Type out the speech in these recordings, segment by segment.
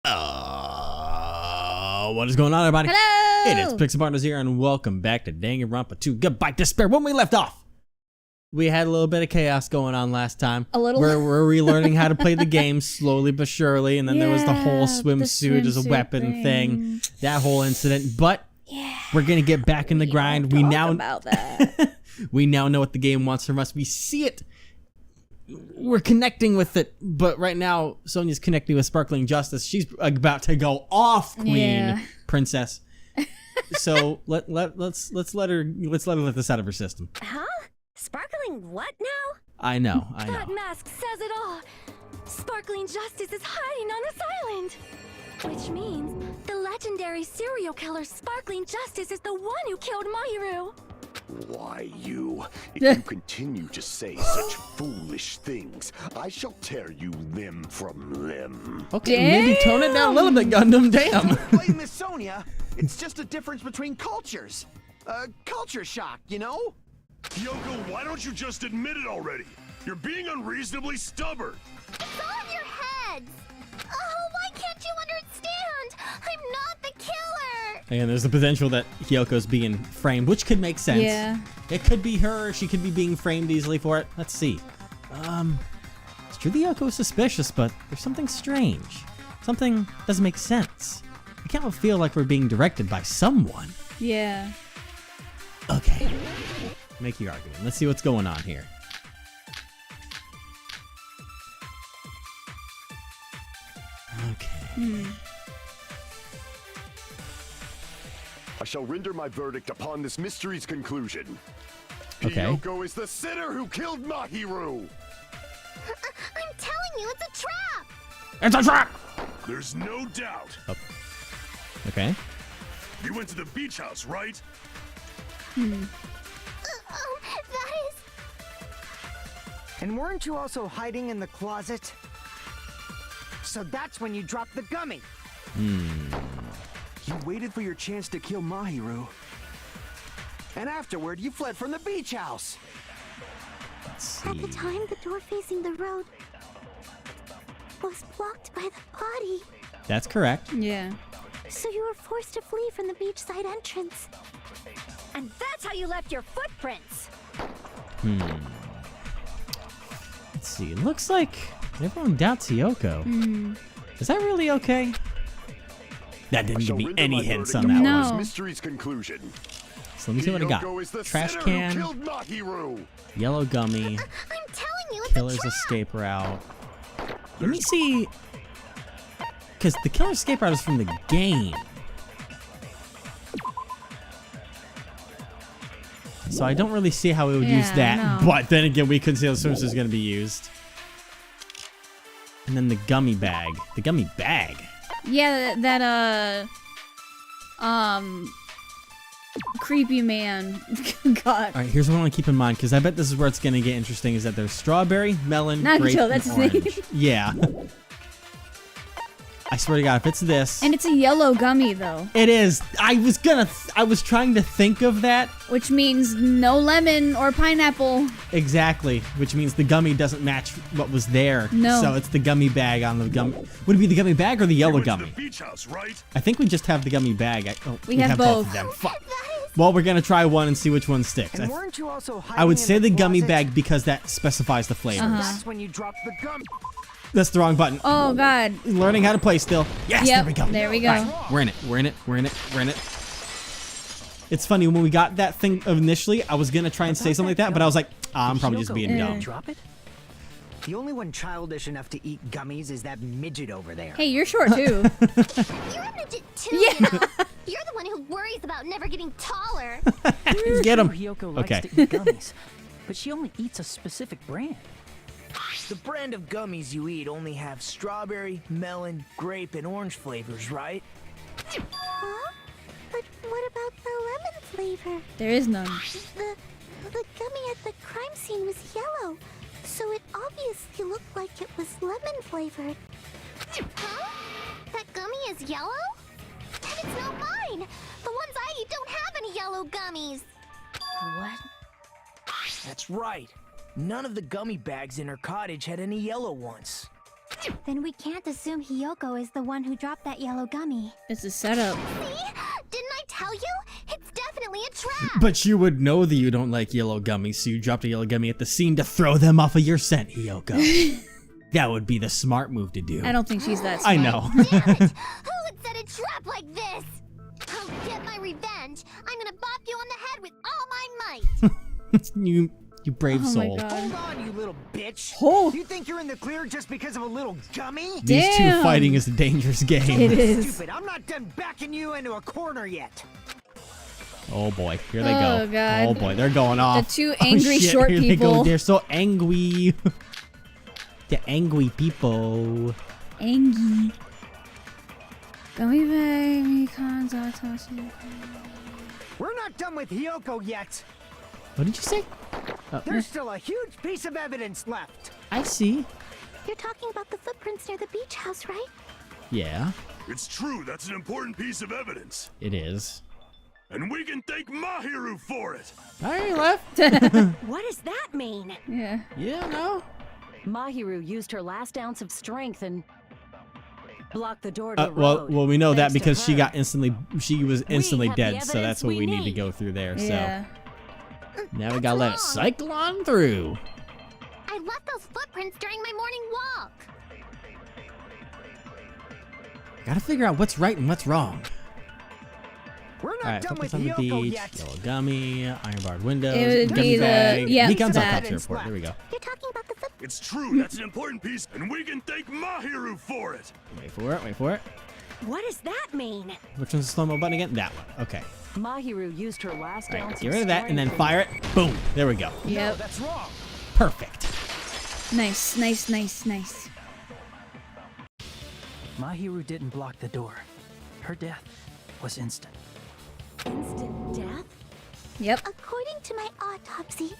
What is going on, everybody? Hello! It is Pixel Partners here, and welcome back to Danganronpa 2 Goodbye Despair. When we left off, we had a little bit of chaos going on last time. A little. We're relearning how to play the game slowly but surely, and then there was the whole swimsuit as a weapon thing. That whole incident, but we're gonna get back in the grind. We now about that. we now know what the game wants from us. We see it. We're connecting with it, but right now Sonia's connecting with Sparkling Justice. She's about to go off, Queen Princess. So let's let this out of her system. Huh? Sparkling what now? I know. That mask says it all. Sparkling Justice is hiding on this island. Which means the legendary serial killer Sparkling Justice is the one who killed Mahiru. Why, you? If you continue to say such foolish things, I shall tear you limb from limb. Okay, maybe tone it down a little bit, Gundam. Damn. Don't blame Miss Sonia. It's just a difference between cultures. Culture shock, you know? Hiyoko, why don't you just admit it already? You're being unreasonably stubborn. It's all in your heads. Oh, why can't you understand? I'm not the killer. And there's the potential that Hiyoko's being framed, which could make sense. Yeah. It could be her. She could be being framed easily for it. Let's see. It's true that Hiyoko is suspicious, but there's something strange. Something doesn't make sense. We can't feel like we're being directed by someone. Yeah. Okay. Make your argument. Let's see what's going on here. Okay. I shall render my verdict upon this mystery's conclusion. Okay. Hiyoko is the sinner who killed Mahiru. I'm telling you, it's a trap. It's a trap! There's no doubt. Okay. You went to the beach house, right? That is... And weren't you also hiding in the closet? So that's when you dropped the gummy. You waited for your chance to kill Mahiru. And afterward, you fled from the beach house. Let's see. At the time, the door facing the road was blocked by the body. That's correct. Yeah. So you were forced to flee from the beachside entrance. And that's how you left your footprints. Let's see. It looks like everyone doubts Hiyoko. Is that really okay? That didn't give me any hints on that No. one. Mystery's conclusion. So let me see what I Hiyoko is got. the Trash sinner can, who killed Mahiru. yellow gummy, I'm telling you, it's killer's a trap. escape route. Let me see. Because the killer's escape route is from the game. So I don't really see how we would use Yeah, that. no. But then again, we could see how the swimsuit is going to be used. And then the gummy bag. The gummy bag. Yeah, that creepy man got. All right, here's what I want to keep in mind, because I bet this is where it's going to get interesting, is that there's strawberry, melon, Nacho, grape, that's and his name. orange. Yeah. I swear to God, if it's this... And it's a yellow gummy though, It is. I was trying to think of that. which means no lemon or pineapple. Exactly, which means the gummy doesn't match what was there. No. So it's the gummy bag on the gummy. Would it be the gummy bag or the yellow You went to gummy? the beach house, right? I think we just have the gummy bag. We have both. of them. Fuck. Well, we're gonna try one and see which one sticks. And weren't you also hiding I would in say the gummy closet? bag because that specifies the flavors. That's when you dropped the gummy. That's the wrong button. Oh God. Learning how to play still. Yes, Yep, there we go. there we go. All right, we're in it. We're in it. We're in it. We're in it. It's funny, when we got that thing initially, I was gonna try and say something like that, but I was like, I'm probably just being dumb. Drop it? The only one childish enough to eat gummies is that midget over there. Hey, you're short too. You're a midget too, you know. You're the one who worries about never getting taller. Get him. Hiyoko likes Okay. to eat gummies, but she only eats a specific brand. The brand of gummies you eat only have strawberry, melon, grape, and orange flavors, right? Huh? But what about the lemon flavor? There is none. The gummy at the crime scene was yellow, so it obviously looked like it was lemon flavored. Huh? That gummy is yellow? Then it's not mine. The ones I eat don't have any yellow gummies. What? That's right. None of the gummy bags in her cottage had any yellow ones. Then we can't assume Hiyoko is the one who dropped that yellow gummy. It's a setup. See? Didn't I tell you? It's definitely a trap! But you would know that you don't like yellow gummies, so you dropped a yellow gummy at the scene to throw them off of your scent, Hiyoko. That would be the smart move to do. I don't think she's that smart. I know. Damn it! Who would set a trap like this? I'll get my revenge. I'm gonna bop you on the head with all my might. you brave Oh my soul. God. Hold on, you little bitch. Oh. You think you're in the clear just because of a little gummy? These two Damn. fighting is a dangerous game. It is. Stupid, I'm not done backing you into a corner yet. Oh boy, here they Oh, go. God. Oh boy, they're going off. two angry oh, shit, short here they go. people. They're so angry. The angry people. Angie. Gummy baby cons autopsy. We're not done with Hiyoko yet. What did you say? Oh, There's still a huge piece of evidence left. I see. You're talking about the footprints near the beach house, right? Yeah, It's true, that's an important piece of evidence. it is. And we can thank Mahiru for it. I left. What does that mean? Yeah. Yeah, no. Mahiru used her last ounce of strength and blocked the door to the Well, road. we know that Thanks to because she her. got she was instantly have the dead, so that's evidence what we we need to need. go through there. Yeah. So now we gotta let it cycle on through. I left those footprints during my morning walk. Gotta figure out what's right and what's wrong. We're not Alright, done with focus on the Hiyoko beach, yet. yellow gummy, iron barred windows, It would gummy be the- bag. yeah, Beacon's that. autopsy report. There we go. You're talking about the foot. It's true, that's an important piece, and we can thank Mahiru for it. Wait for it, wait for it. What does that mean? Which one's the slow-mo button again? That one. Okay. Mahiru used her last Alright, ounce get of rid of that and then strength fire it. Boom. There we go. No, Yep. that's wrong. Perfect. Nice, nice, nice, nice. Mahiru didn't block the door. Her death was instant. Instant death? Yep. According to my autopsy,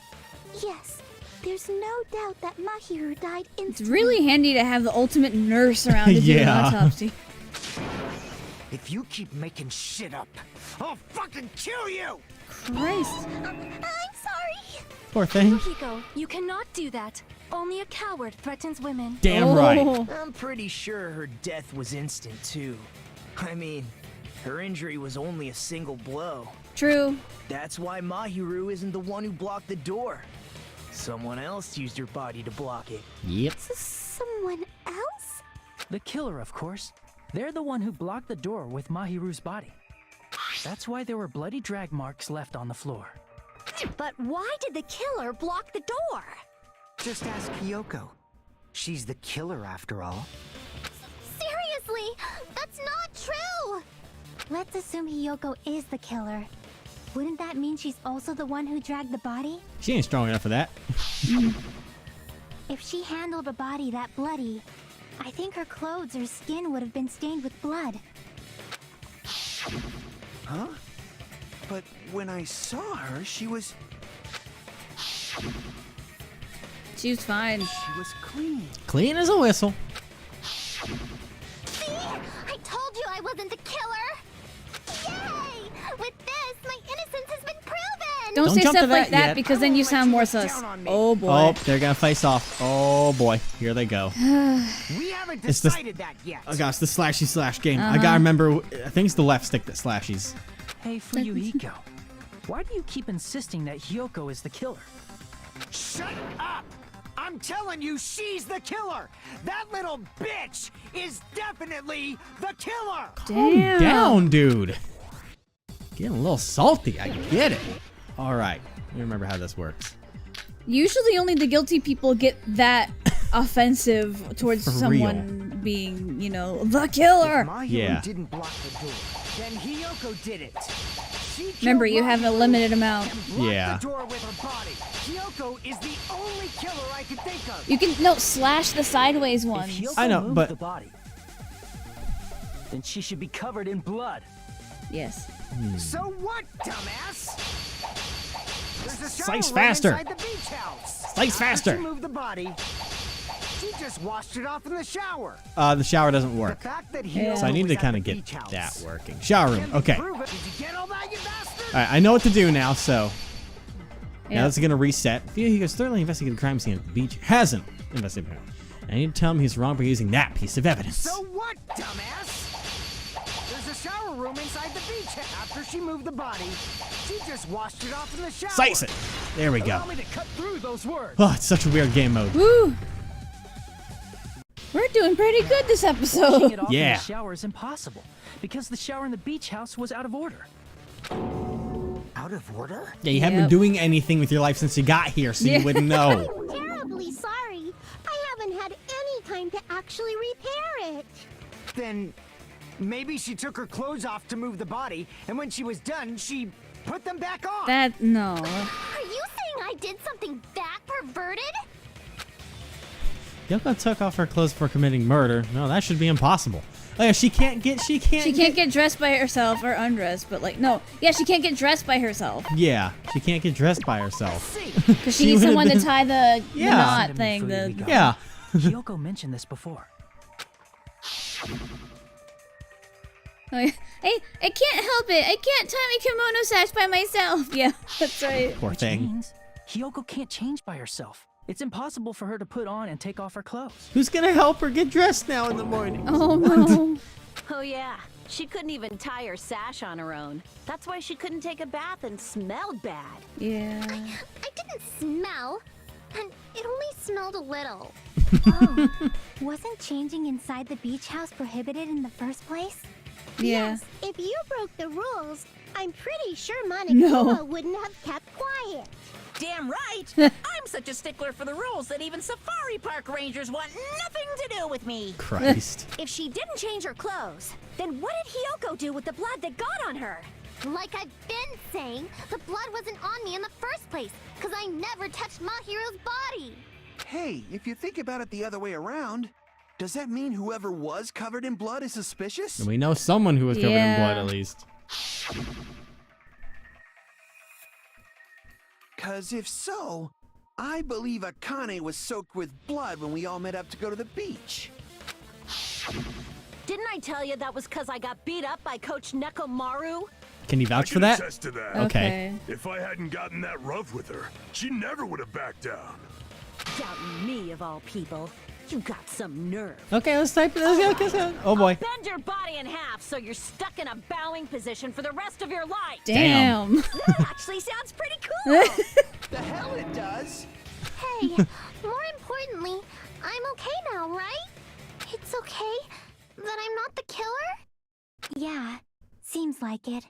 yes. There's no doubt that Mahiru died It's instantly. really handy to have the ultimate nurse around to do an Yeah. autopsy. If you keep making shit up, I'll fucking kill you! Christ. I'm sorry. Poor thing. Hiko, you cannot do that. Only a coward threatens women. Damn right. Oh. I'm pretty sure her death was instant too. I mean, her injury was only a single blow. True. That's why Mahiru isn't the one who blocked the door. Someone else used her body to block it. Yep. Someone else? The killer, of course. They're the one who blocked the door with Mahiru's body. That's why there were bloody drag marks left on the floor. But why did the killer block the door? Just ask Hiyoko. She's the killer after all. Seriously, that's not true. Let's assume Hiyoko is the killer. Wouldn't that mean she's also the one who dragged the body? She ain't strong enough for that. If she handled a body that bloody, I think her clothes or skin would have been stained with blood. Huh? But when I saw her, she was She was fine. clean. Clean as a whistle. See? I told you I wasn't the killer! Yay! With this, my innocence has been proven! Don't say jump to stuff like that that yet. because then you sound more sus. Oh boy. Oh, they're gonna face off. Oh boy, here they go. We haven't It's the- decided that yet. Oh gosh, the slashy slash game. I gotta remember. I think it's the left stick that slashes. Hey, Fuyuhiko, why do you keep insisting that Hiyoko is the killer? Shut up! I'm telling you, she's the killer! That little bitch is definitely the killer! Damn. Down, dude. Getting a little salty. I get it. All right, let me remember how this works. Usually only the guilty people get that offensive towards For someone being, you know, the killer. Mahiru Yeah. didn't block the door. Then Hiyoko did it. She killed Remember, you have a Mahiru limited amount. and blocked Yeah. the door with her body. Hiyoko is the only killer I can think of. You can, no, slash the sideways If ones. Hiyoko I know, moved but- the body, then she should be covered in blood. Yes. So what, dumbass? There's a shower Slice room faster. inside the beach house. Slice After faster. She moved the body. She just washed it off in the shower. The shower doesn't The work, fact that Yeah. Hiyoko so I need was to at kind the of get beach house that working. Shower room. can Okay. prove it. Did you get all that, you bastard? All right, I know what to do now. So now Yeah. it's gonna reset. He has thoroughly investigated the crime scene at the beach. Hasn't investigated. I need to tell him he's wrong by using that piece of evidence. So what, dumbass? There's a shower room inside the beach. After she moved the body, she just washed it off in the shower. Slice it. There we go. Allow me to cut through those words. Oh, it's such a weird game mode. Woo! We're doing pretty good this Washing episode. it off in Yeah. the shower is impossible because the shower in the beach house was out of order. Out of order? Yeah, you haven't been Yep. doing anything with your life since you got here, so Yeah. you wouldn't know. I'm terribly sorry. I haven't had any time to actually repair it. Then maybe she took her clothes off to move the body, and when she was done, she put them back on. No. Are you saying I did something that perverted? Hiyoko took off her clothes before committing murder. No, that should be impossible. Oh yeah, she can't get She can't get dressed by herself or undressed, but like, no. Yeah, she can't get dressed by herself. Yeah, she can't get dressed by herself. Because she She needs would've someone been- to tie the Yeah. knot Vitamin thing. food we The got. Yeah. Hiyoko mentioned this before. Oh, yeah. I can't help it. I can't tie my kimono sash by myself. Yeah, that's right. Poor Which thing. means Hiyoko can't change by herself. It's impossible for her to put on and take off her clothes. Who's gonna help her get dressed now in the morning? Oh no. Oh yeah, she couldn't even tie her sash on her own. That's why she couldn't take a bath and smelled bad. Yeah. I didn't smell, and it only smelled a little. Wasn't changing inside the beach house prohibited in the first place? Yeah. Yes, if you broke the rules, I'm pretty sure No. Monokuma wouldn't have kept quiet. Damn right! I'm such a stickler for the rules that even safari park rangers want nothing to do with me. Christ. If she didn't change her clothes, then what did Hiyoko do with the blood that got on her? Like I've been saying, the blood wasn't on me in the first place, because I never touched Mahiro's body. Hey, if you think about it the other way around, does that mean whoever was covered in blood is suspicious? And we know someone who was covered in Yeah. blood at least. Cause if so, I believe Akane was soaked with blood when we all met up to go to the beach. Didn't I tell you that was because I got beat up by Coach Nekomaru? Can you I vouch for can that? attest to that. Okay. If I hadn't gotten that rough with her, she never would have backed down. Doubting me of all people. You got some nerve. Okay, let's type it. Oh boy. Bend your body in half so you're stuck in a bowing position for the rest of your life. Damn. That actually sounds pretty cool. The hell it does! Hey, more importantly, I'm okay now, right? It's okay that I'm not the killer? Yeah, seems like it.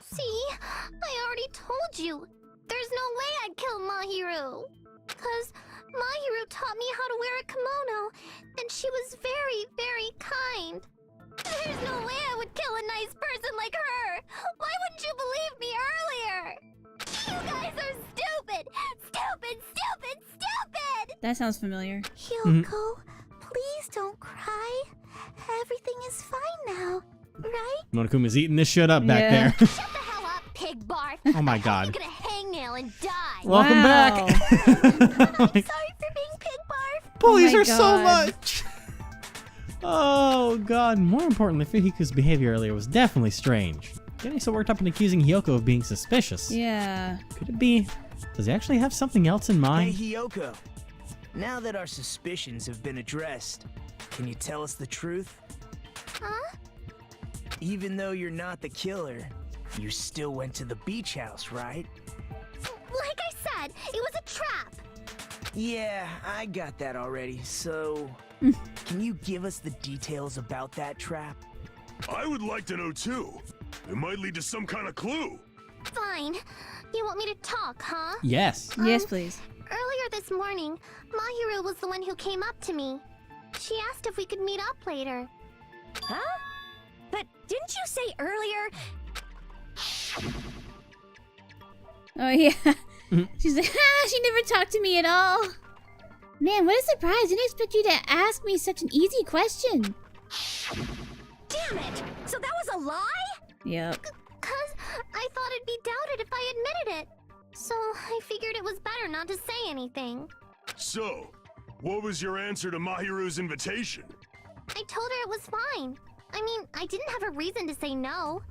See, I already told you. There's no way I'd kill Mahiru. 'Cause Mahiru taught me how to wear a kimono, and she was very, very kind. There's no way I would kill a nice person like her. Why wouldn't you believe me earlier? You guys are stupid! Stupid, stupid, stupid! That sounds familiar. Hiyoko, please don't cry. Everything is fine now, right? Monokuma's eating this shit up back Yeah. there. Shut the hell up, pig barf. Oh my You're god. gonna hangnail and die. Welcome Wow. back. I'm sorry for being pig barf. Bullies Oh my are so God. much. Oh god. More importantly, Fihiko's behavior earlier was definitely strange. Getting so worked up and accusing Hiyoko of being suspicious. Yeah. Could it be? Does he actually have something else in Hey, mind? Hiyoko. Now that our suspicions have been addressed, can you tell us the truth? Huh? Even though you're not the killer, you still went to the beach house, right? Like I said, it was a trap. Yeah, I got that already, so... can you give us the details about that trap? I would like to know too. It might lead to some kind of clue. Fine. You want me to talk, huh? Yes. Yes, please. Earlier this morning, Mahiru was the one who came up to me. She asked if we could meet up later. Huh? But didn't you say earlier? Oh yeah. She's like, she never talked to me at all. Man, what a surprise. Didn't expect you to ask me such an easy question. Damn it! So that was a lie? Yep. 'Cause I thought it'd be doubted if I admitted it. So I figured it was better not to say anything. So, what was your answer to Mahiru's invitation? I told her it was fine. I mean, I didn't have a reason to say no.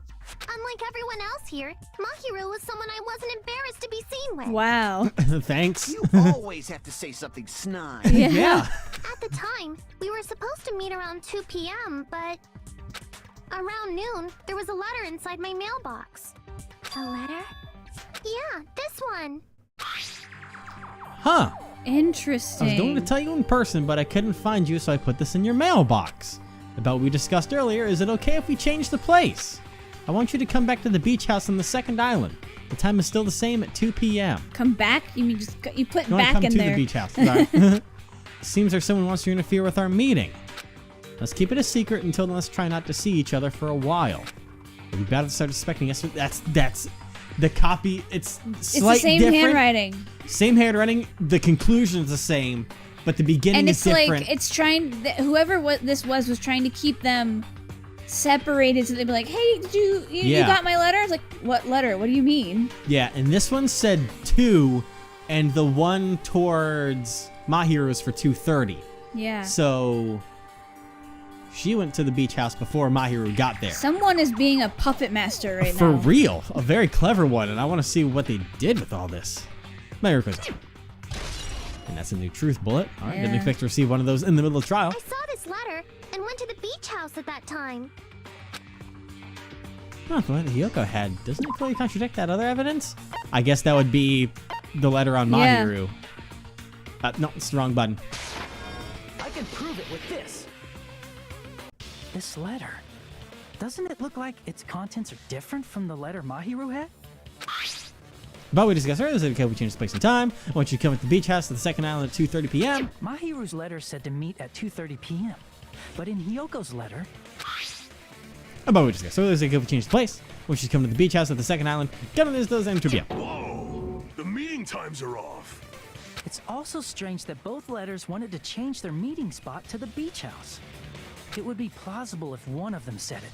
Unlike everyone else here, Mahiru was someone I wasn't embarrassed to be seen with. Wow. Thanks. You always have to say something snide. Yeah. At the time, we were supposed to meet around 2 p.m., but around noon, there was a letter inside my mailbox. A letter? Yeah, this one. Huh. Interesting. I was going to tell you in person, but I couldn't find you, so I put this in your mailbox. About what we discussed earlier, is it okay if we change the place? I want you to come back to the beach house on the second island. The time is still the same at 2 p.m. Come back? You mean just you put You back come in to there? the beach house. Sorry. Seems like someone wants to interfere with our meeting. Let's keep it a secret until then. Let's try not to see each other for a while. We'll be about to start suspecting us. That's the copy. It's slight the same different. handwriting. Same handwriting. The conclusion's the same, but the beginning And is it's different. like it's trying. Whoever this was trying to keep them separated, so they'd be like, "Hey, did you got my letter?" It's like, "What letter? What do you mean?" Yeah, and this one said 2, and the one towards Mahiru is for 2:30. Yeah. So she went to the beach house before Mahiru got there. Someone is being a puppet master right For now. real, a very clever one, and I want to see what they did with all this. Mahiru goes, and that's a new truth bullet. All right, didn't Yeah. expect to receive one of those in the middle of trial. I saw this letter and went to the beach house at that time. Oh, the letter Hiyoko had, doesn't it clearly contradict that other evidence? I guess that would be the letter on Yeah. Mahiru. No, it's the wrong button. I can prove it with this. This letter. Doesn't it look like its contents are different from the letter Mahiru had? But we discussed earlier, is it okay if we change space and time? I want you to come at the beach house at the second island at 2:30 p.m. Mahiru's letter said to meet at 2:30 p.m. But in Hiyoko's letter... But we discussed earlier, is it okay if we change the place? I want you to come to the beach house at the second island. Come to those and 2 p.m. Whoa! The meeting times are off. It's also strange that both letters wanted to change their meeting spot to the beach house. It would be plausible if one of them said it,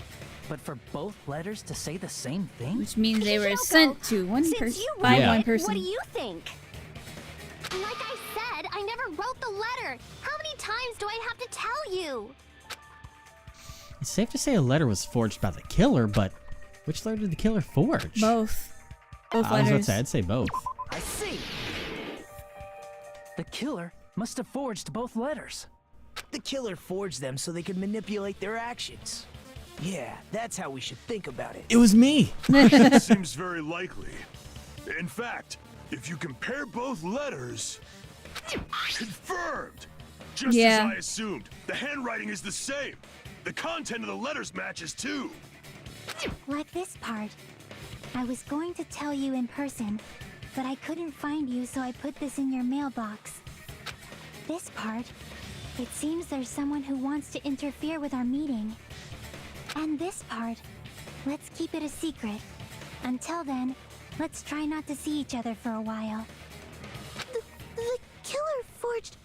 but for both letters to say the same thing? Which means they were Hiyoko, sent to one since person you by Yeah. one What person. do you think? Like I said, I never wrote the letter. How many times do I have to tell you? It's safe to say a letter was forged by the killer, but which letter did the killer forge? Both. Both I was about to letters. say, I'd say both. I see. The killer must have forged both letters. The killer forged them so they could manipulate their actions. Yeah, that's how we should think about it. It was me. Seems very likely. In fact, if you compare both letters, confirmed. Just Yeah. as I assumed, the handwriting is the same. The content of the letters matches too. Like this part. I was going to tell you in person, but I couldn't find you, so I put this in your mailbox. This part. It seems there's someone who wants to interfere with our meeting. And this part. Let's keep it a secret. Until then, let's try not to see each other for a while. The killer forged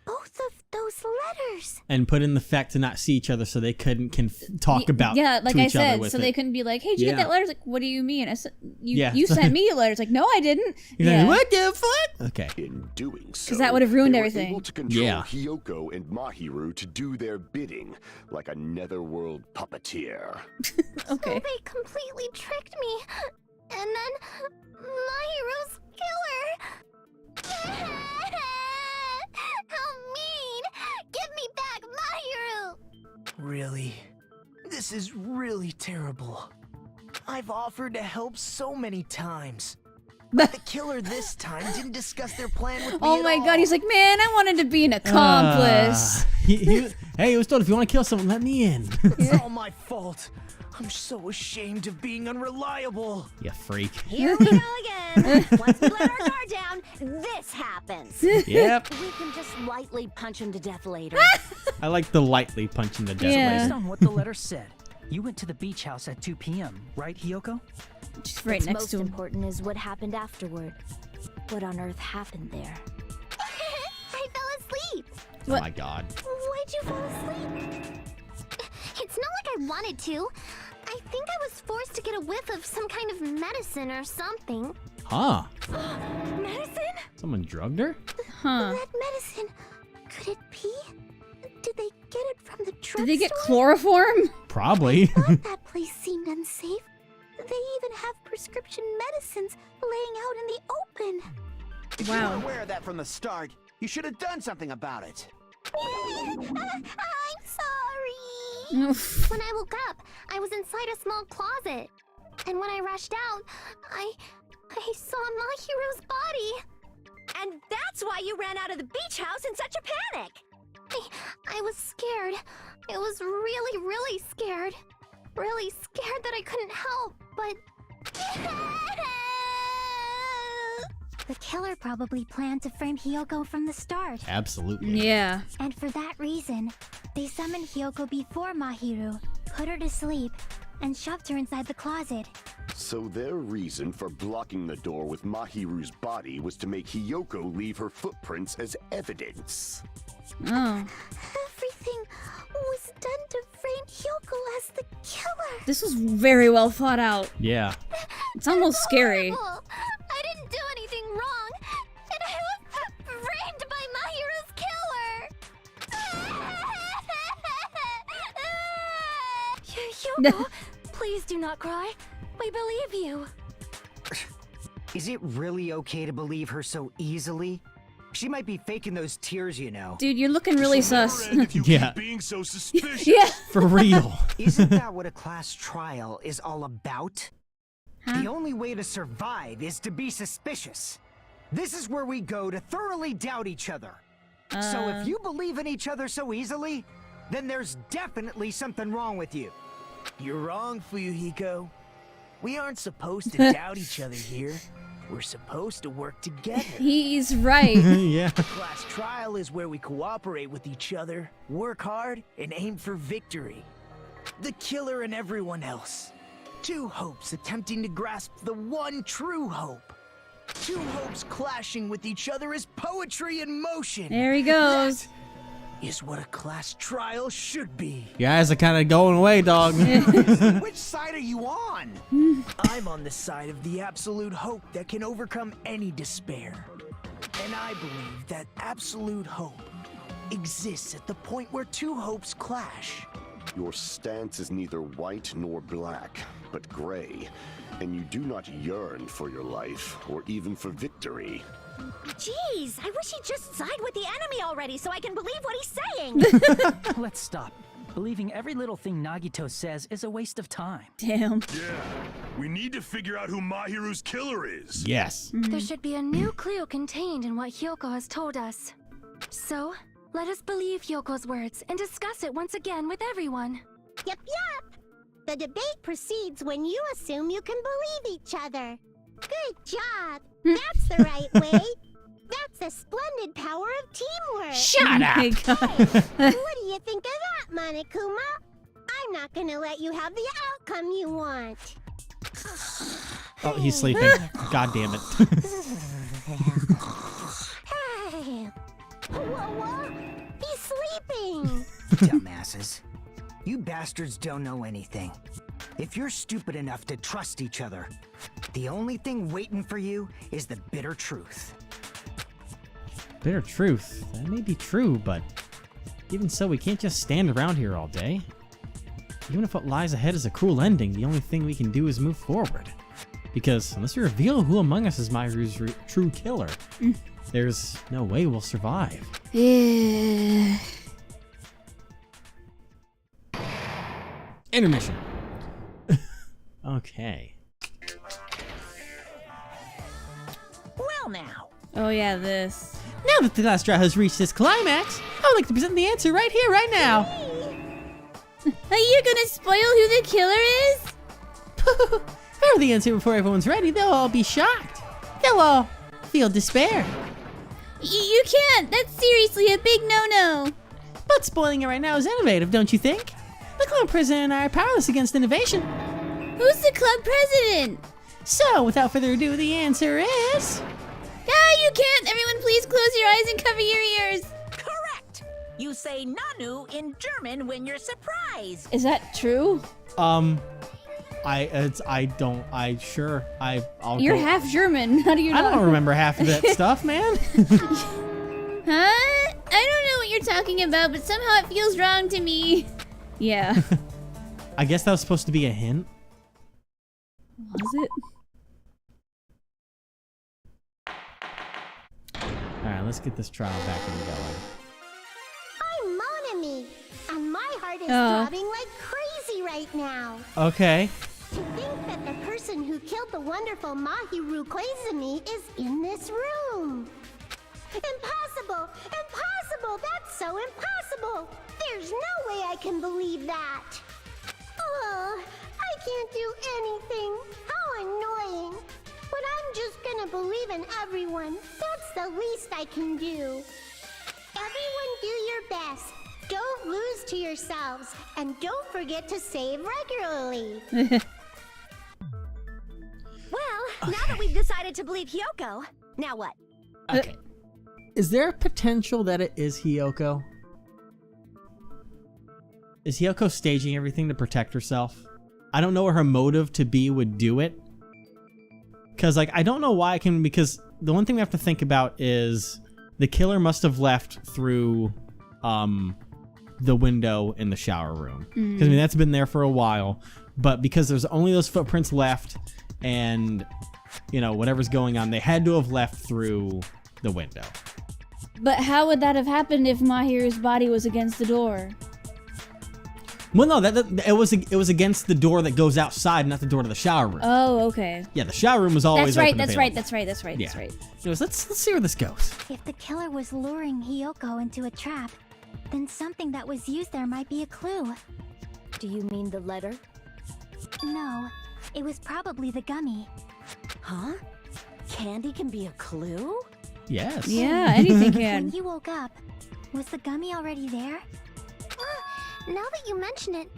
both of those letters. And put in the fact to not see each other so they couldn't talk about Yeah, like to I each other said, with so it. they couldn't be like, "Hey, did you Yeah. get that letter?" It's like, "What do you mean?" I said, Yeah. "You sent me a letter." It's like, "No, I didn't." You're Yeah. like, what the fuck? Okay. In doing so, that would have ruined they were everything. able to control Yeah. Hiyoko and Mahiru to do their bidding, like a netherworld puppeteer. Okay. So they completely tricked me. And then Mahiru's killer. How mean! Give me back Mahiru! Really? This is really terrible. I've offered to help so many times. But the killer this time didn't discuss their plan with me Oh at my all. god, he's like, "Man, I wanted to be an accomplice." Hey, he was told if you want to kill someone, let me in. It's all my fault. I'm so ashamed of being unreliable. You freak. Here we go again. Once we let our guard down, this happens. Yep. We can just lightly punch him to death later. I like the lightly punching the death Yeah. laser. Based on what the letter said, you went to the beach house at 2 p.m., right, Hiyoko? Just right What's next most to him. important is what happened afterward. What on earth happened there? I fell asleep. Oh What? my god. Why'd you fall asleep? It's not like I wanted to. I think I was forced to get a whiff of some kind of medicine or something. Huh. Medicine? Someone drugged her? Huh. That medicine. Could it be? Did they get it from the drugstore? Did they get chloroform? Probably. I thought that place seemed unsafe. They even have prescription medicines laying out in the open. If you were aware of that from the start, you should have done something about it. I'm sorry. Oof. When I woke up, I was inside a small closet. And when I rushed out, I saw Mahiru's body. And that's why you ran out of the beach house in such a panic. I was scared. I was really, really scared. Really scared that I couldn't help, but... The killer probably planned to frame Hiyoko from the start. Absolutely. Yeah. And for that reason, they summoned Hiyoko before Mahiru, put her to sleep, and shoved her inside the closet. So their reason for blocking the door with Mahiru's body was to make Hiyoko leave her footprints as evidence. Oh. Everything was done to frame Hiyoko as the killer. This was very well thought out. Yeah. It's almost scary. Horrible. I didn't do anything wrong, and I was framed by Mahiru's killer. Hiyoko, please do not cry. We believe you. Is it really okay to believe her so easily? She might be faking those tears, you know. Dude, you're looking really sus. Yeah. Being so suspicious. Yeah. For real. Isn't that what a class trial is all about? Huh? The only way to survive is to be suspicious. This is where we go to thoroughly doubt each other. So if you believe in each other so easily, then there's definitely something wrong with you. You're wrong, Fuyuhiko. We aren't supposed to doubt each other here. We're supposed to work together. He's right. Yeah. Class trial is where we cooperate with each other, work hard, and aim for victory. The killer and everyone else. Two hopes attempting to grasp the one true hope. Two hopes clashing with each other is poetry in motion. There he goes. That is what a class trial should be. Your eyes are kind of going away, dog. Which side are you on? I'm on the side of the absolute hope that can overcome any despair. And I believe that absolute hope exists at the point where two hopes clash. Your stance is neither white nor black, but gray, and you do not yearn for your life or even for victory. Jeez, I wish he'd just side with the enemy already so I can believe what he's saying. Let's stop. Believing every little thing Nagito says is a waste of time. Damn. Yeah, we need to figure out who Mahiru's killer is. Yes. There should be a new clue contained in what Hiyoko has told us. So, let us believe Hyoko's words and discuss it once again with everyone. Yep. The debate proceeds when you assume you can believe each other. Good job. That's the right way. That's the splendid power of teamwork. Shut up. My God. What do you think of that, Monokuma? I'm not gonna let you have the outcome you want. Oh, he's sleeping. God damn it. Hey. What? He's sleeping. Dumbasses. You bastards don't know anything. If you're stupid enough to trust each other, the only thing waiting for you is the bitter truth. Bitter truth. That may be true, but even so, we can't just stand around here all day. Even if what lies ahead is a cruel ending, the only thing we can do is move forward. Because unless we reveal who among us is Mahiru's true killer, there's no way we'll survive. Yeah. Intermission. Okay. Well now. Oh yeah, this. Now that the last draw has reached its climax, I would like to present the answer right here, right now. Are you gonna spoil who the killer is? If I were the answer before everyone's ready, they'll all be shocked. They'll all feel despair. You can't. That's seriously a big no-no. But spoiling it right now is innovative, don't you think? The club president and I are powerless against innovation. Who's the club president? So, without further ado, the answer is... Ah, you can't. Everyone please close your eyes and cover your ears. Correct. You say Nanu in German when you're surprised. Is that true? I'll You're go. half German. How do you I not? don't remember half of that stuff, man. Huh? I don't know what you're talking about, but somehow it feels wrong to me. Yeah. I guess that was supposed to be a hint. Was it? Alright, let's get this trial back and going. I'm Monami, and my heart is throbbing like crazy right now. Okay. To think that the person who killed the wonderful Mahiru Koizumi is in this room. Impossible! Impossible! That's so impossible! There's no way I can believe that! Oh, I can't do anything. How annoying. But I'm just gonna believe in everyone. That's the least I can do. Everyone do your best. Don't lose to yourselves. And don't forget to save regularly. Well, now that we've decided to believe Hiyoko, now what? Okay. Is there a potential that it is Hiyoko? Is Hiyoko staging everything to protect herself? I don't know what her motive to be would do it. Because, like, I don't know why because the one thing we have to think about is the killer must have left through the window in the shower room. Because, I mean, that's been there for a while. But because there's only those footprints left and, you know, whatever's going on, they had to have left through the window. But how would that have happened if Mahiru's body was against the door? Well, no, it was against the door that goes outside, not the door to the shower room. Oh, okay. Yeah, the shower room was always that's right. open That's available. right. That's right. That's right. Yeah. That's right. Anyways, let's see where this goes. If the killer was luring Hiyoko into a trap, then something that was used there might be a clue. Do you mean the letter? No, it was probably the gummy. Huh? Candy can be a clue? Yes. Yeah, anything can. When you woke up, was the gummy already there? Now that you mention it,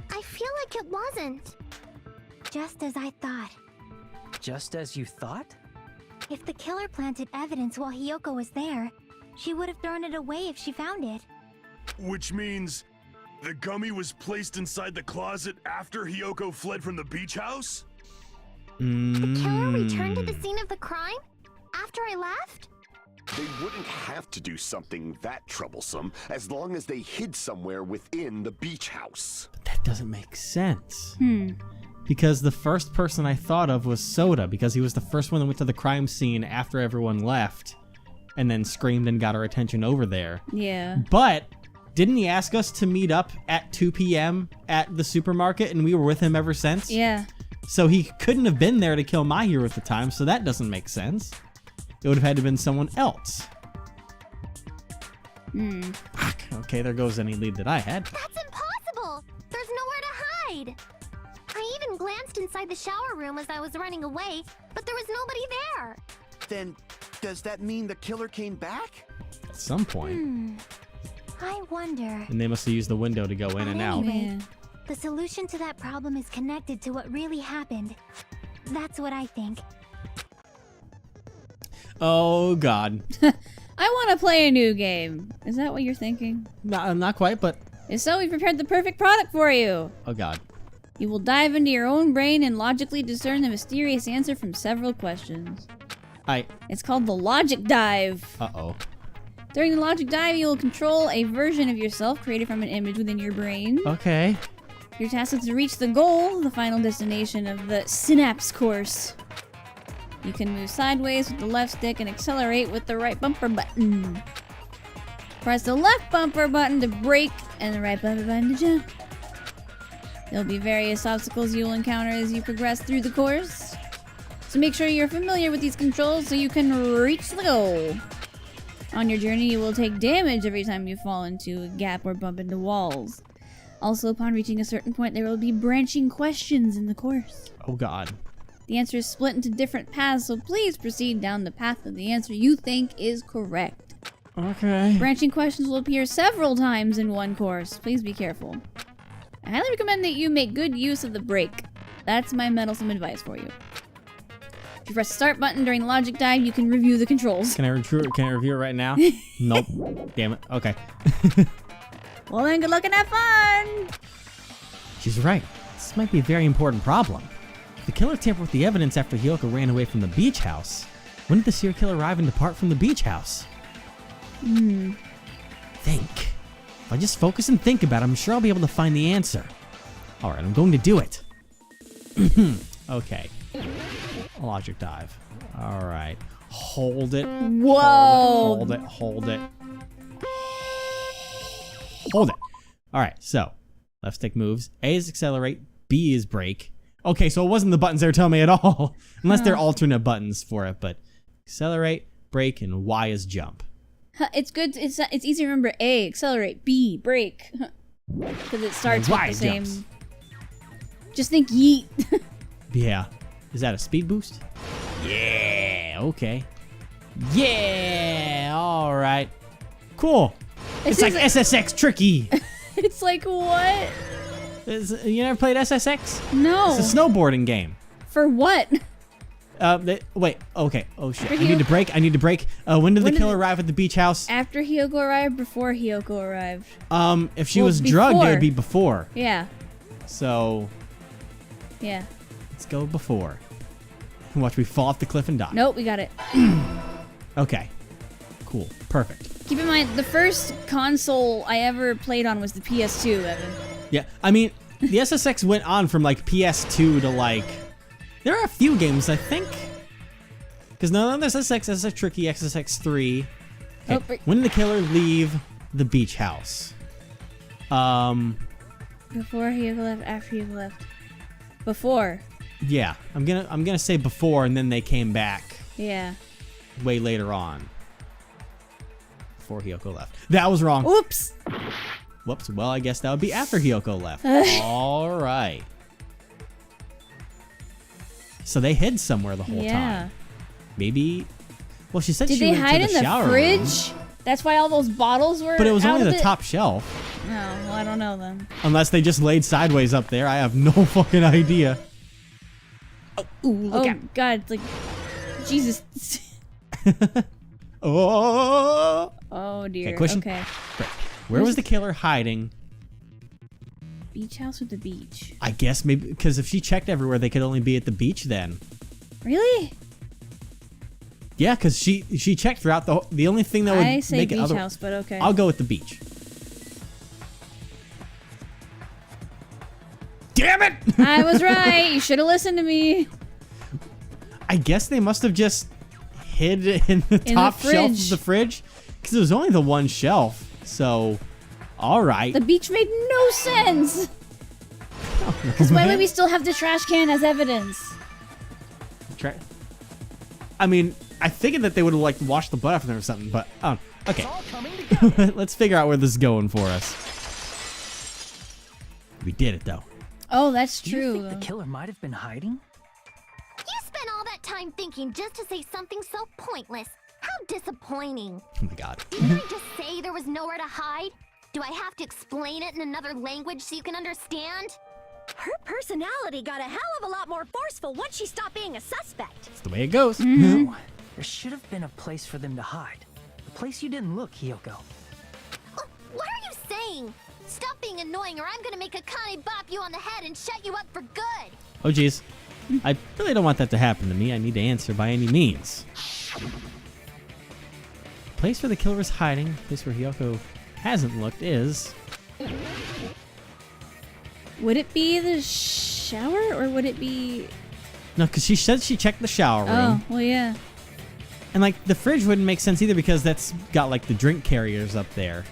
I feel like it wasn't. Just as I thought. Just as you thought? If the killer planted evidence while Hiyoko was there, she would have thrown it away if she found it. Which means the gummy was placed inside the closet after Hiyoko fled from the beach house? The killer returned to the scene of the crime? After I left? They wouldn't have to do something that troublesome as long as they hid somewhere within the beach house. But that doesn't make sense. Because the first person I thought of was Soda, because he was the first one that went to the crime scene after everyone left and then screamed and got our attention over there. Yeah. But didn't he ask us to meet up at 2 p.m. at the supermarket and we were with him ever since? Yeah. So he couldn't have been there to kill my hero at the time, so that doesn't make sense. It would have had to have been someone else. Okay, there goes any lead that I had. That's impossible! There's nowhere to hide! I even glanced inside the shower room as I was running away, but there was nobody there! Then, does that mean the killer came back? At some point. I wonder. And they must have used the window to go in and out. Yeah. The solution to that problem is connected to what really happened. That's what I think. Oh, God. I want to play a new game. Is that what you're thinking? Not quite, but... If so, we've prepared the perfect product for you. Oh, God. You will dive into your own brain and logically discern the mysterious answer from several questions. It's called the Logic Dive. Uh-oh. During the Logic Dive, you will control a version of yourself created from an image within your brain. Okay. Your task is to reach the goal, the final destination of the Synapse course. You can move sideways with the left stick and accelerate with the right bumper button. Press the left bumper button to brake and the right bumper button to jump. There'll be various obstacles you will encounter as you progress through the course. So make sure you're familiar with these controls so you can reach the goal. On your journey, you will take damage every time you fall into a gap or bump into walls. Also, upon reaching a certain point, there will be branching questions in the course. Oh, God. The answer is split into different paths, so please proceed down the path of the answer you think is correct. Okay. Branching questions will appear several times in one course. Please be careful. I highly recommend that you make good use of the brake. That's my meddlesome advice for you. If you press the start button during the Logic Dive, you can review the controls. Can I review it right now? Nope. Damn it. Okay. Well then, good luck and have fun! She's right. This might be a very important problem. The killer tampered with the evidence after Hiyoko ran away from the beach house. When did the serial killer arrive and depart from the beach house? Think. If I just focus and think about it, I'm sure I'll be able to find the answer. Alright, I'm going to do it. Okay. Logic dive. All right. Hold it. Whoa. Hold it. Hold it. Hold it. All right. So left stick moves. A is accelerate. B is brake. Okay, so it wasn't the buttons they were telling me at all. Unless they're alternate buttons for it. But accelerate, brake, and Y is jump. It's good. It's easy to remember. A, accelerate. B, brake. Because it starts with the same. Jumps. Just think yeet. Yeah. Is that a speed boost? Yeah. Okay. Yeah. All right. Cool. It's like SSX tricky. It's like what? You never played SSX? No. It's a snowboarding game. For what? Wait. Okay. Oh shit. I need to break. I need to break. When did the killer arrive at the beach house? After Hiyoko arrived, before Hiyoko arrived. If she was drugged, it would be before. Yeah. So. Yeah. Let's go before. Watch me fall off the cliff and die. Nope, we got it. Okay. Cool. Perfect. Keep in mind, the first console I ever played on was the PS2, Evan. Yeah. I mean, the SSX went on from like PS2 to like. There are a few games, I think. Because no, there's SSX, SSX Tricky, SSX3. Okay. When did the killer leave the beach house? Before Hiyoko left, after Hiyoko left. Before. Yeah, I'm gonna say before, and then they came back. Yeah. Way later on. Before Hiyoko left. That was wrong. Oops. Whoops. Well, I guess that would be after Hiyoko left. All right. So they hid somewhere the whole time. Maybe. Well, she said Did she they went hide to the in shower the fridge? room. That's why all those bottles were. But it was out only of the top shelf. No, well, I don't know then. Unless they just laid sideways up there. I have no fucking idea. Oh, look out. God, it's like Jesus. Oh. Oh dear. Okay, question. Okay. Where was the killer hiding? Beach house or the beach? I guess maybe because if she checked everywhere, they could only be at the beach then. Really? Yeah, because she checked throughout the only thing that would I say make beach it other. house, but okay. I'll go with the beach. Damn it! I was right. You should have listened to me. I guess they must have just hid in the top shelf of the fridge because it was only the one shelf. So, all right. The beach made no sense. Because why would we still have the trash can as evidence? I mean, I figured that they would have like washed the butt off them or something, but okay. Let's figure out where this is going for us. We did it though. Oh, that's true. Do you think the killer might have been hiding? You spent all that time thinking just to say something so pointless. How disappointing. Oh my god. Didn't I just say there was nowhere to hide? Do I have to explain it in another language so you can understand? Her personality got a hell of a lot more forceful once she stopped being a suspect. That's the way it goes. No, there should have been a place for them to hide. A place you didn't look, Hiyoko. What are you saying? Stop being annoying or I'm gonna make Akane bop you on the head and shut you up for good. Oh geez. I really don't want that to happen to me. I need to answer by any means. Place where the killer is hiding, place where Hiyoko hasn't looked is... Would it be the shower or would it be... No, because she said she checked the shower room. Oh, well, yeah. And like the fridge wouldn't make sense either because that's got like the drink carriers up there.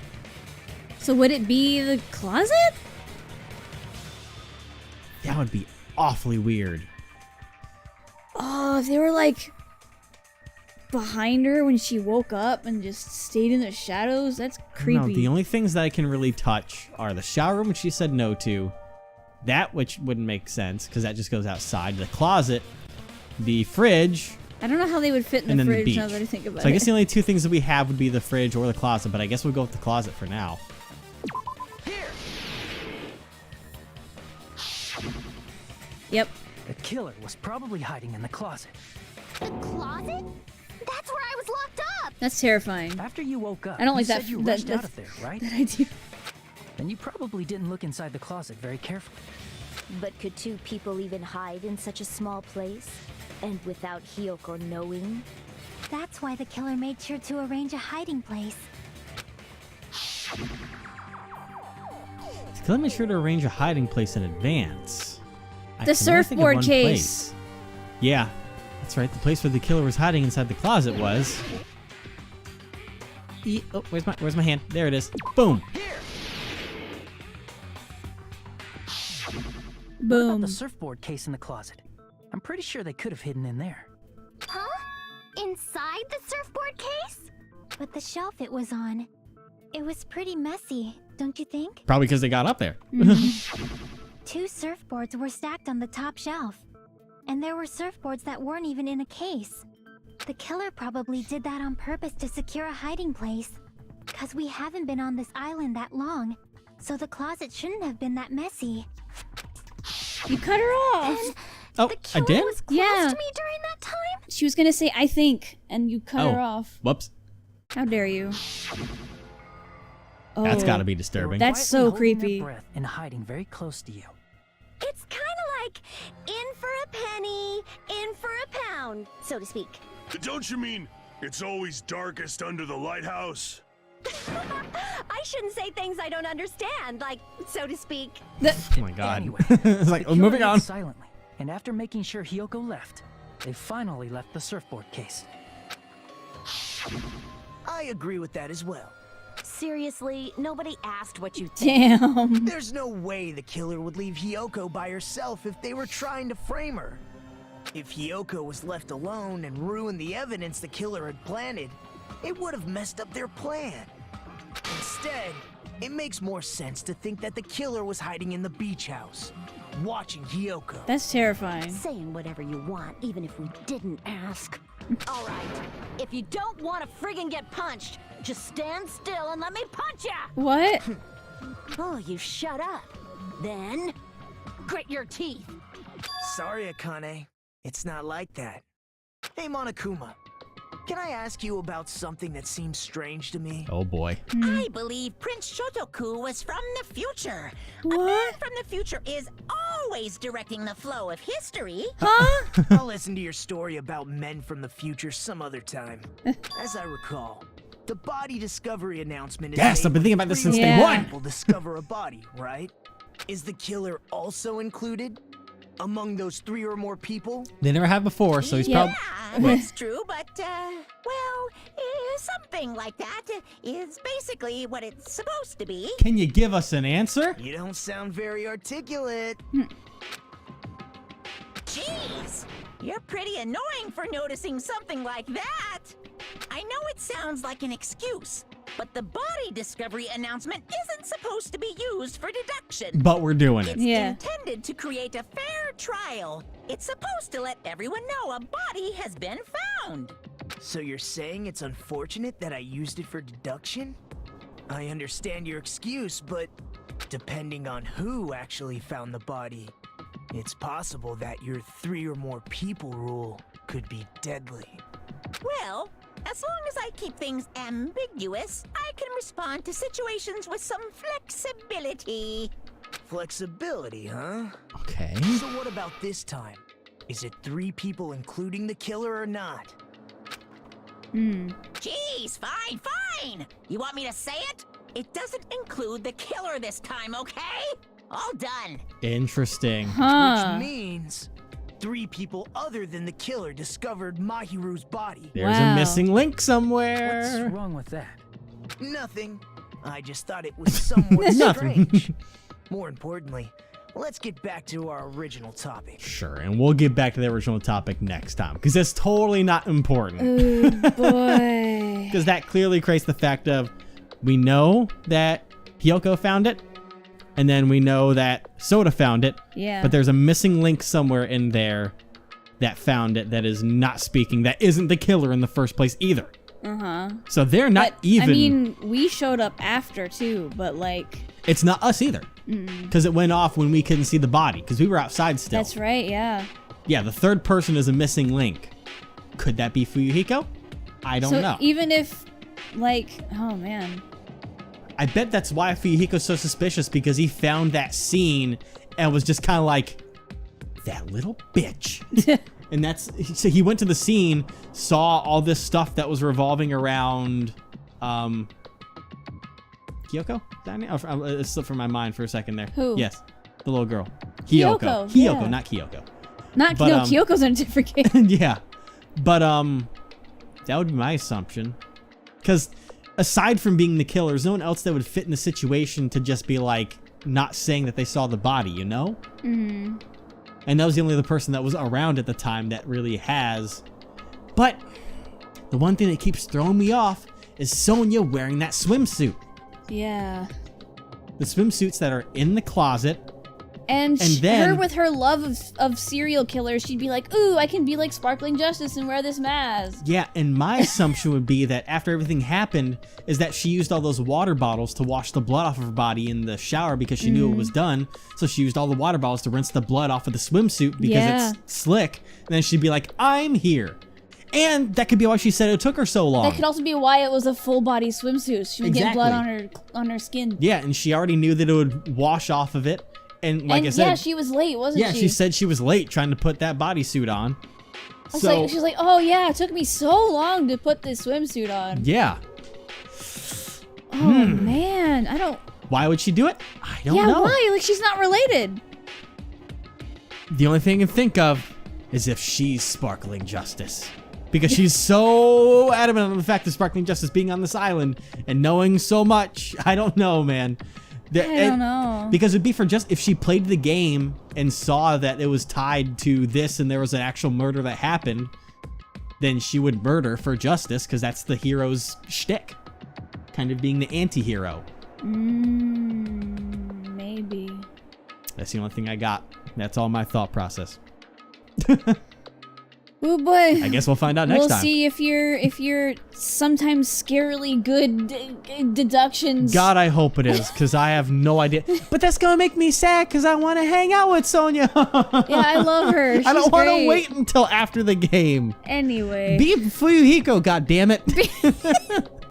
So would it be the closet? That would be awfully weird. Oh, if they were like behind her when she woke up and just stayed in the shadows, that's creepy. No, the only things that I can really touch are the shower room, which she said no to. That, which wouldn't make sense because that just goes outside. The closet, the fridge. I don't know how they would fit in and the then fridge the beach. now that I think about it. So I guess the only two things that we have would be the fridge or the closet, but I guess we'll go with the closet for now. Yep. The killer was probably hiding in the closet. The closet? That's where I was locked up. That's terrifying. After you woke up, I don't like you that. said you that rushed out that's- of there, right? That idea. Then you probably didn't look inside the closet very carefully. But could two people even hide in such a small place? And without Hiyoko knowing? That's why the killer made sure to arrange a hiding place. The killer made sure to arrange a hiding place in advance. I The can only think of surfboard one case. place. Yeah, that's right. The place where the killer was hiding inside the closet was. Oh, where's my hand? There it is. Boom. What Boom. about the surfboard case in the closet? I'm pretty sure they could have hidden in there. Huh? Inside the surfboard case? But the shelf it was on, it was pretty messy, don't you think? Probably because they got up there. 2 surfboards were stacked on the top shelf. And there were surfboards that weren't even in a case. The killer probably did that on purpose to secure a hiding place. 'Cause we haven't been on this island that long, so the closet shouldn't have been that messy. You cut her off. And Oh, the I killer did? was close Yeah. to me during that time? She was gonna say, I think, and you cut her Oh, off. whoops. How dare you? Oh, That's got to be They were disturbing. That's quietly so holding their creepy. breath and hiding very close to you. It's kind of like in for a penny, in for a pound, so to speak. Don't you mean it's always darkest under the lighthouse? I shouldn't say things I don't understand, like, so to speak. Oh my god. Anyway, It's like, the oh, killer moving on. left silently, and after making sure Hiyoko left, they finally left the surfboard case. I agree with that as well. Seriously, nobody asked what you think. Damn. There's no way the killer would leave Hiyoko by herself if they were trying to frame her. If Hiyoko was left alone and ruined the evidence the killer had planted, it would have messed up their plan. Instead, it makes more sense to think that the killer was hiding in the beach house, watching Hiyoko. That's terrifying. Saying whatever you want, even if we didn't ask. All right, if you don't want to friggin' get punched, just stand still and let me punch ya! What? Oh, you shut up. Then, grit your teeth. Sorry, Akane. It's not like that. Hey, Monokuma. Can I ask you about something that seems strange to me? Oh boy. I believe Prince Shotoku was from the future. A man What? from the future is always directing the flow of history. Huh? I'll listen to your story about men from the future some other time. As I recall, the body discovery announcement is Yes, made I've been when thinking about this since day one. people discover a body, right? Is the killer also included among those 3 or more people? They never have before, so he's Yeah, probably. that's true, but, well, something like that is basically what it's supposed to be. Can you give us an answer? You don't sound very articulate. Jeez, you're pretty annoying for noticing something like that. I know it sounds like an excuse, but the body discovery announcement isn't supposed to be used for deduction. But we're doing it. It's Yeah. intended to create a fair trial. It's supposed to let everyone know a body has been found. So you're saying it's unfortunate that I used it for deduction? I understand your excuse, but depending on who actually found the body, it's possible that your 3 or more people rule could be deadly. Well, as long as I keep things ambiguous, I can respond to situations with some flexibility. Flexibility, huh? Okay. So what about this time? Is it 3 people including the killer or not? Jeez, fine. You want me to say it? It doesn't include the killer this time, okay? All done. Interesting. Huh. Which means 3 people other than the killer discovered Mahiru's body. There's Wow. a missing link What's somewhere. wrong with that? Nothing. I just thought it was somewhat Nothing. strange. More importantly, let's get back to our original topic. Sure, and we'll get back to the original topic next time, because that's totally not important. Oh boy. Because that clearly creates the fact of, we know that Hiyoko found it, and then we know that Soda found it, Yeah. but there's a missing link somewhere in there that found it that is not speaking, that isn't the killer in the first place either. Uh-huh. So they're not But, even... I mean, we showed up after too, but like, it's not us either. Because it went off when we couldn't see the body, because we were outside still. that's right, yeah. Yeah, the third person is a missing link. Could that be Fuyuhiko? I don't know. Even if, like, oh man. I bet that's why Fuyuhiko's so suspicious, because he found that scene and was just kind of like, that little bitch. And that's, so he went to the scene, saw all this stuff that was revolving around, Hiyoko? Is that her name? Oh, it slipped from my mind for a second there. Who? Yes. The little girl. Hiyoko. Hiyoko, yeah. not Kyoko. Not But, no, Kyoko's in a different game. Yeah. But that would be my assumption. Because aside from being the killer, there's no one else that would fit in the situation to just be like not saying that they saw the body, you know? Mm. And that was the only other person that was around at the time that really has. But the one thing that keeps throwing me off is Sonya wearing that swimsuit. Yeah. The swimsuits that are in the closet. And then her with her love of serial killers, she'd be like, ooh, I can be like Sparkling Justice and wear this mask. Yeah, and my assumption would be that after everything happened, is that she used all those water bottles to wash the blood off of her body in the shower because she knew it was done. So she used all the water bottles to rinse the blood off of the swimsuit because it's slick. And then she'd be like, I'm here. And that could be why she said it took her so long. That could also be why it was a full body swimsuit. She would get blood on her skin. Yeah, and she already knew that it would wash off of it. And like I said, yeah, she was late, wasn't she? Yeah, she said she was late trying to put that bodysuit on. She's like, oh yeah, it took me so long to put this swimsuit on. Yeah. Oh man, I don't. Why would she do it? I don't know. Yeah, why? Like she's not related. The only thing I can think of is if she's Sparkling Justice. Because she's so adamant on the fact of Sparkling Justice being on this island and knowing so much. I don't know, man. I don't know. Because it'd be for just if she played the game and saw that it was tied to this and there was an actual murder that happened, then she would murder for justice because that's the hero's shtick. Kind of being the anti-hero. Maybe. That's the only thing I got. That's all my thought process. Oh boy. I guess we'll find out next time. We'll see if you're sometimes scarily good deductions. God, I hope it is, because I have no idea. But that's going to make me sad, because I want to hang out with Sonya. Yeah, I love her. She's I don't want to great. wait until after the game. Anyway. Be Fuyuhiko, goddammit.